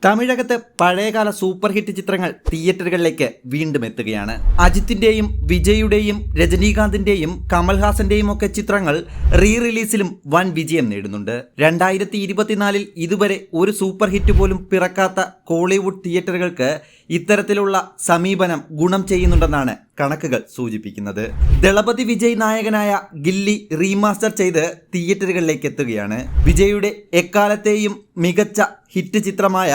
തമിഴകത്ത് പഴയകാല super hit ചിത്രങ്ങൾ തിയേറ്ററുകളിലേക്ക് വീണ്ടും എത്തുകയാണ്. അജിത്തിന്റെയും വിജയുടെയും രജനീകാന്തിന്റെയും കമൽഹാസന്റെയും ഒക്കെ ചിത്രങ്ങൾ റീ റിലീസിലും വൻ വിജയം നേടുന്നുണ്ട്. 2024 ഇതുവരെ ഒരു സൂപ്പർ ഹിറ്റ് പോലും പിറക്കാത്ത കോളിവുഡ് തിയേറ്ററുകൾക്ക് ഇത്തരത്തിലുള്ള സമീപനം ഗുണം ചെയ്യുന്നുണ്ടെന്നാണ് കണക്കുകൾ സൂചിപ്പിക്കുന്നത്. ദളപതി വിജയ് നായകനായ ഗില്ലി റീമാസ്റ്റർ ചെയ്ത് തിയേറ്ററുകളിലേക്ക് എത്തുകയാണ്. വിജയുടെ എക്കാലത്തെയും മികച്ച ഹിറ്റ് ചിത്രമായ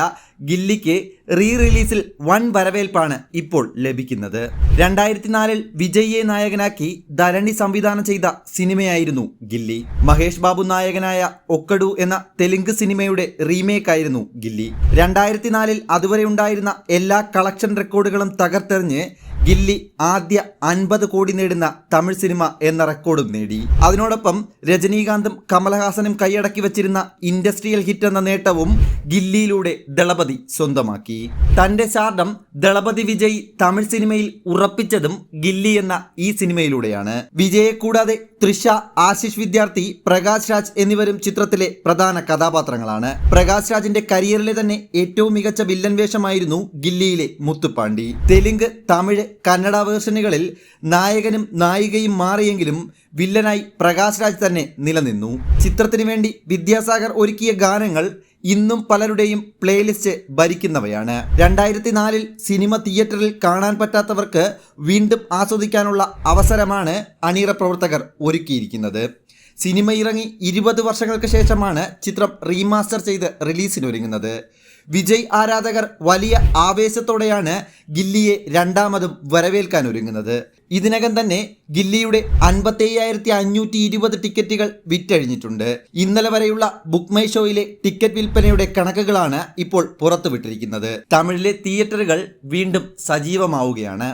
ഗില്ലിക്ക് റീ റിലീസിൽ വൻ വരവേൽപ്പാണ് ഇപ്പോൾ ലഭിക്കുന്നത്. 2004 വിജയിയെ നായകനാക്കി ധരണി സംവിധാനം ചെയ്ത സിനിമയായിരുന്നു ഗില്ലി. മഹേഷ് ബാബു നായകനായ ഒക്കഡു എന്ന തെലുങ്ക് സിനിമയുടെ റീമേക്ക് ആയിരുന്നു ഗില്ലി. 2004 അതുവരെ ഉണ്ടായിരുന്ന എല്ലാ കളക്ഷൻ റെക്കോർഡുകളും തകർത്തെറിഞ്ഞ് ഗില്ലി ആദ്യ 50 കോടി നേടുന്ന തമിഴ് സിനിമ എന്ന റെക്കോർഡും നേടി. അതിനോടൊപ്പം രജനീകാന്തും കമൽഹാസനും കൈയടക്കി വച്ചിരുന്ന ഇൻഡസ്ട്രിയൽ ഹിറ്റ് എന്ന നേട്ടവും ഗില്ലിയിലൂടെ ദളപതി സ്വന്തമാക്കി. തന്റെ സ്റ്റാർഡം ദളപതി വിജയ് തമിഴ് സിനിമയിൽ ഉറപ്പിച്ചതും ഗില്ലി എന്ന ഈ സിനിമയിലൂടെയാണ്. വിജയെ കൂടാതെ തൃഷ, ആശിഷ് വിദ്യാർത്ഥി, പ്രകാശ് രാജ് എന്നിവരും ചിത്രത്തിലെ പ്രധാന കഥാപാത്രങ്ങളാണ്. പ്രകാശ് രാജിന്റെ കരിയറിലെ തന്നെ ഏറ്റവും മികച്ച വില്ലൻ വേഷമായിരുന്നു ഗില്ലിയിലെ മുത്തുപ്പാണ്ടി. തെലുങ്ക്, തമിഴ്, കന്നഡ വേർഷനുകളിൽ നായകനും നായികയും മാറിയെങ്കിലും വില്ലനായി പ്രകാശ് രാജ് തന്നെ നിലനിന്നു. ചിത്രത്തിനു വേണ്ടി വിദ്യാസാഗർ ഒരുക്കിയ ഗാനങ്ങൾ ഇന്നും പലരുടെയും പ്ലേലിസ്റ്റ് ഭരിക്കുന്നവയാണ്. 2004 സിനിമ തിയേറ്ററിൽ കാണാൻ പറ്റാത്തവർക്ക് വീണ്ടും ആസ്വദിക്കാനുള്ള അവസരമാണ് അണിയറ പ്രവർത്തകർ ഒരുക്കിയിരിക്കുന്നത്. സിനിമ ഇറങ്ങി 20 വർഷങ്ങൾക്ക് ശേഷമാണ് ചിത്രം റീമാസ്റ്റർ ചെയ്ത് റിലീസിനൊരുങ്ങുന്നത്. വിജയ് ആരാധകർ വലിയ ആവേശത്തോടെയാണ് ഗില്ലിയെ രണ്ടാമതും വരവേൽക്കാൻ ഒരുങ്ങുന്നത്. ഇതിനകം തന്നെ ഗില്ലിയുടെ 57,520 ടിക്കറ്റുകൾ വിറ്റഴിഞ്ഞിട്ടുണ്ട്. ഇന്നലെ വരെയുള്ള ബുക്ക് മൈ ഷോയിലെ ടിക്കറ്റ് വിൽപ്പനയുടെ കണക്കുകളാണ് ഇപ്പോൾ പുറത്തുവിട്ടിരിക്കുന്നത്. തമിഴിലെ തിയേറ്ററുകൾ വീണ്ടും സജീവമാവുകയാണ്.